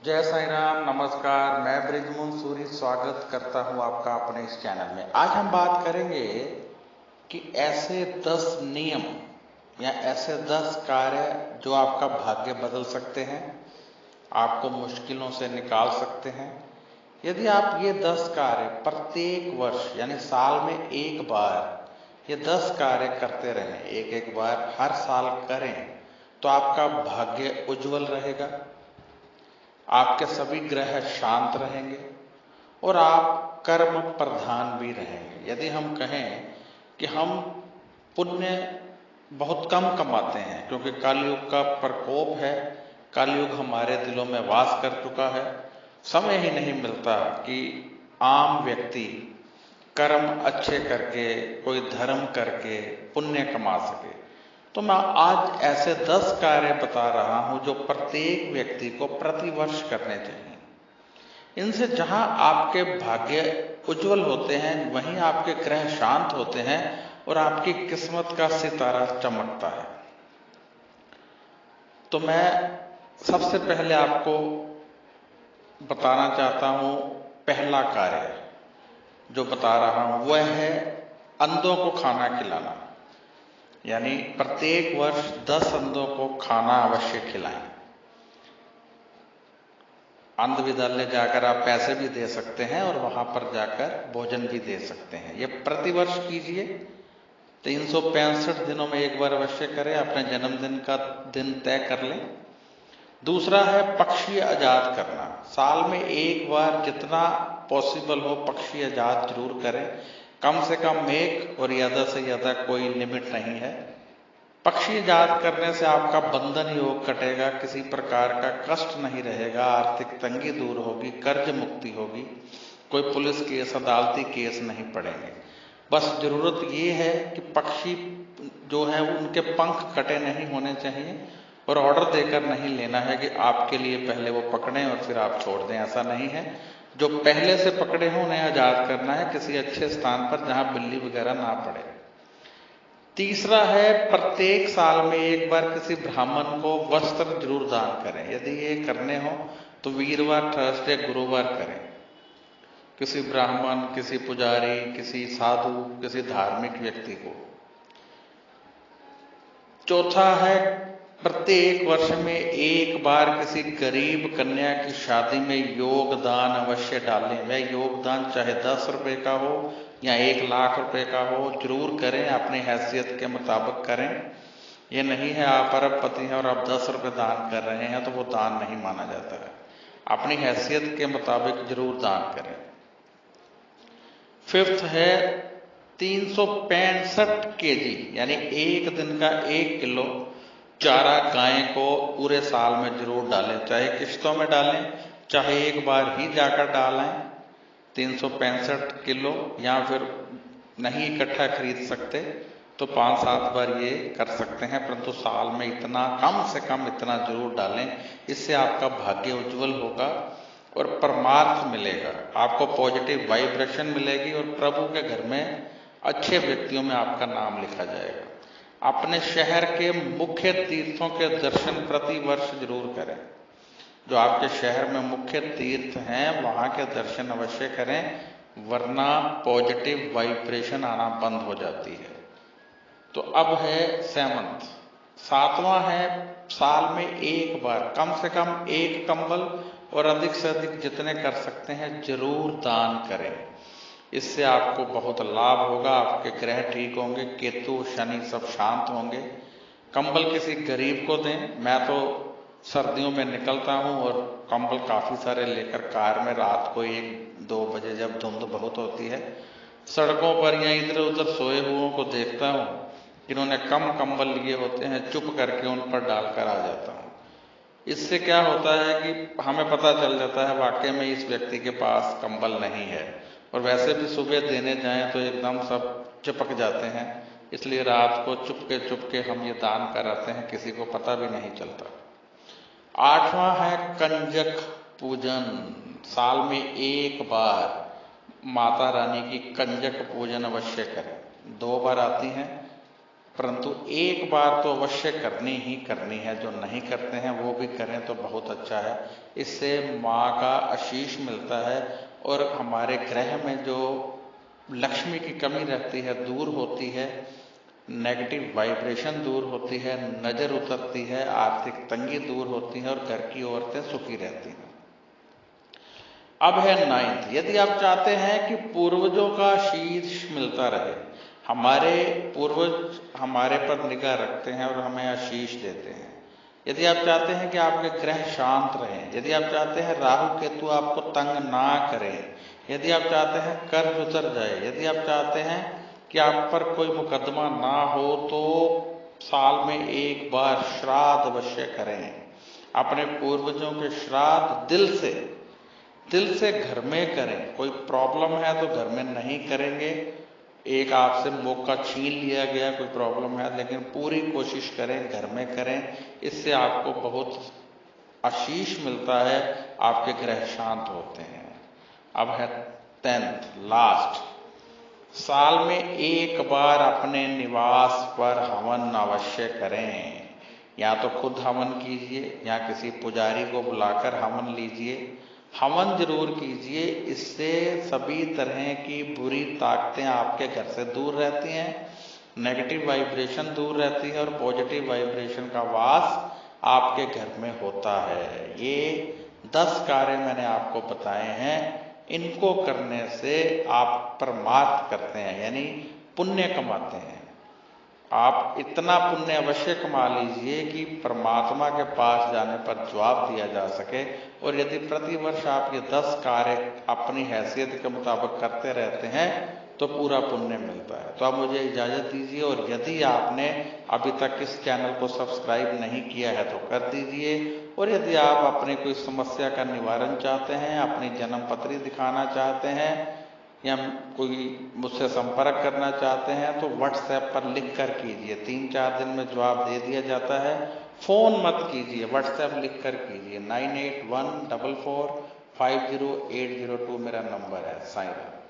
जय साईं राम, नमस्कार। मैं ब्रिजमोहन सूरी स्वागत करता हूं आपका अपने इस चैनल में। आज हम बात करेंगे कि ऐसे 10 नियम या ऐसे 10 कार्य जो आपका भाग्य बदल सकते हैं, आपको मुश्किलों से निकाल सकते हैं। यदि आप ये 10 कार्य प्रत्येक वर्ष यानी साल में एक बार ये 10 कार्य करते रहें, एक एक बार हर साल करें, तो आपका भाग्य उज्जवल रहेगा, आपके सभी ग्रह शांत रहेंगे और आप कर्म प्रधान भी रहेंगे। यदि हम कहें कि हम पुण्य बहुत कम कमाते हैं क्योंकि कलयुग का प्रकोप है, कलयुग हमारे दिलों में वास कर चुका है, समय ही नहीं मिलता कि आम व्यक्ति कर्म अच्छे करके, कोई धर्म करके पुण्य कमा सके। तो मैं आज ऐसे 10 कार्य बता रहा हूं जो प्रत्येक व्यक्ति को प्रतिवर्ष करने चाहिए। इनसे जहां आपके भाग्य उज्जवल होते हैं, वहीं आपके ग्रह शांत होते हैं और आपकी किस्मत का सितारा चमकता है। तो मैं सबसे पहले आपको बताना चाहता हूं, पहला कार्य जो बता रहा हूं वह है अंधों को खाना खिलाना। यानी प्रत्येक वर्ष 10 अंधों को खाना अवश्य खिलाएं। अंध विद्यालय जाकर आप पैसे भी दे सकते हैं और वहां पर जाकर भोजन भी दे सकते हैं। ये प्रतिवर्ष कीजिए, 365 दिनों में एक बार अवश्य करें, अपने जन्मदिन का दिन तय कर लें। दूसरा है पक्षी आजाद करना। साल में एक बार जितना पॉसिबल हो पक्षी आजाद जरूर करें, कम से कम एक और ज्यादा से ज्यादा कोई लिमिट नहीं है। पक्षी आजाद करने से आपका बंधन योग कटेगा, किसी प्रकार का कष्ट नहीं रहेगा, आर्थिक तंगी दूर होगी, कर्ज मुक्ति होगी, कोई पुलिस केस अदालती केस नहीं पड़ेंगे। बस जरूरत ये है कि पक्षी जो है उनके पंख कटे नहीं होने चाहिए और ऑर्डर देकर नहीं लेना है कि आपके लिए पहले वो पकड़ें और फिर आप छोड़ दें, ऐसा नहीं है। जो पहले से पकड़े हों उन्हें आजाद करना है किसी अच्छे स्थान पर जहां बिल्ली वगैरह ना पड़े। तीसरा है प्रत्येक साल में एक बार किसी ब्राह्मण को वस्त्र जरूर दान करें। यदि ये करने हो तो वीरवार, थर्सडे, गुरुवार करें। किसी ब्राह्मण, किसी पुजारी, किसी साधु, किसी धार्मिक व्यक्ति को। चौथा है प्रत्येक वर्ष में एक बार किसी गरीब कन्या की शादी में योगदान अवश्य डालें। वह योगदान चाहे 10 रुपए का हो या 1 लाख रुपए का हो, जरूर करें, अपनी हैसियत के मुताबिक करें। ये नहीं है आप अरबपति हैं और आप 10 रुपए दान कर रहे हैं तो वो दान नहीं माना जाता है। अपनी हैसियत के मुताबिक जरूर दान करें। फिफ्थ है 365 केजी यानी एक दिन का 1 किलो चारा गाय को पूरे साल में जरूर डालें, चाहे किश्तों में डालें, चाहे एक बार ही जाकर डालें। 365 किलो या फिर नहीं इकट्ठा खरीद सकते तो 5-7 बार ये कर सकते हैं, परंतु साल में इतना, कम से कम इतना जरूर डालें। इससे आपका भाग्य उज्जवल होगा और परमार्थ मिलेगा, आपको पॉजिटिव वाइब्रेशन मिलेगी और प्रभु के घर में अच्छे व्यक्तियों में आपका नाम लिखा जाएगा। अपने शहर के मुख्य तीर्थों के दर्शन प्रति वर्ष जरूर करें। जो आपके शहर में मुख्य तीर्थ हैं वहां के दर्शन अवश्य करें, वरना पॉजिटिव वाइब्रेशन आना बंद हो जाती है। तो अब है 7वां। 7वां है साल में एक बार कम से कम एक कंबल और अधिक से अधिक जितने कर सकते हैं जरूर दान करें। इससे आपको बहुत लाभ होगा, आपके ग्रह ठीक होंगे, केतु शनि सब शांत होंगे। कंबल किसी गरीब को दें। मैं तो सर्दियों में निकलता हूं और कंबल काफी सारे लेकर कार में रात को 1-2 बजे जब धुंध बहुत होती है, सड़कों पर या इधर उधर सोए हुओं को देखता हूं, इन्होंने कम कंबल लिए होते हैं, चुप करके उन पर डालकर आ जाता हूं। इससे क्या होता है कि हमें पता चल जाता है वाकई में इस व्यक्ति के पास कंबल नहीं है, और वैसे भी सुबह देने जाएं तो एकदम सब चिपक जाते हैं, इसलिए रात को चुपके हम ये दान कराते हैं, किसी को पता भी नहीं चलता। 8वां है कंजक पूजन। साल में एक बार माता रानी की कंजक पूजन अवश्य करें। 2 बार आती हैं, परंतु एक बार तो अवश्य करनी ही करनी है। जो नहीं करते हैं वो भी करें तो बहुत अच्छा है। इससे माँ का आशीष मिलता है और हमारे ग्रह में जो लक्ष्मी की कमी रहती है दूर होती है, नेगेटिव वाइब्रेशन दूर होती है, नजर उतरती है, आर्थिक तंगी दूर होती है और घर की औरतें सुखी रहती हैं। अब है 9th, यदि आप चाहते हैं कि पूर्वजों का आशीष मिलता रहे, हमारे पूर्वज हमारे पर निगाह रखते हैं और हमें आशीष देते हैं, यदि आप चाहते हैं कि आपके ग्रह शांत रहें, यदि आप चाहते हैं राहु केतु आपको तंग ना करें, यदि आप चाहते हैं कर्ज उतर जाए, यदि आप चाहते हैं कि आप पर कोई मुकदमा ना हो, तो साल में एक बार श्राद्ध अवश्य करें। अपने पूर्वजों के श्राद्ध दिल से घर में करें। कोई प्रॉब्लम है तो घर में नहीं करेंगे, एक आपसे मौका छीन लिया गया, कोई प्रॉब्लम है, लेकिन पूरी कोशिश करें घर में करें। इससे आपको बहुत आशीष मिलता है, आपके ग्रह शांत होते हैं। अब है 10th, लास्ट, साल में एक बार अपने निवास पर हवन अवश्य करें। या तो खुद हवन कीजिए या किसी पुजारी को बुलाकर हवन लीजिए, हवन जरूर कीजिए। इससे सभी तरह की बुरी ताकतें आपके घर से दूर रहती हैं, नेगेटिव वाइब्रेशन दूर रहती है और पॉजिटिव वाइब्रेशन का वास आपके घर में होता है। ये 10 कार्य मैंने आपको बताए हैं, इनको करने से आप परमार्थ करते हैं, यानी पुण्य कमाते हैं। आप इतना पुण्य अवश्य कमा लीजिए कि परमात्मा के पास जाने पर जवाब दिया जा सके। और यदि प्रतिवर्ष आप ये 10 कार्य अपनी हैसियत के मुताबिक करते रहते हैं तो पूरा पुण्य मिलता है। तो आप मुझे इजाजत दीजिए, और यदि आपने अभी तक इस चैनल को सब्सक्राइब नहीं किया है तो कर दीजिए। और यदि आप अपनी कोई समस्या का निवारण चाहते हैं, अपनी जन्म पत्री दिखाना चाहते हैं या कोई मुझसे संपर्क करना चाहते हैं तो व्हाट्सएप पर लिख कर कीजिए, 3-4 दिन में जवाब दे दिया जाता है। फोन मत कीजिए, व्हाट्सएप लिख कर कीजिए। 9814450802 मेरा नंबर है। साईं राम।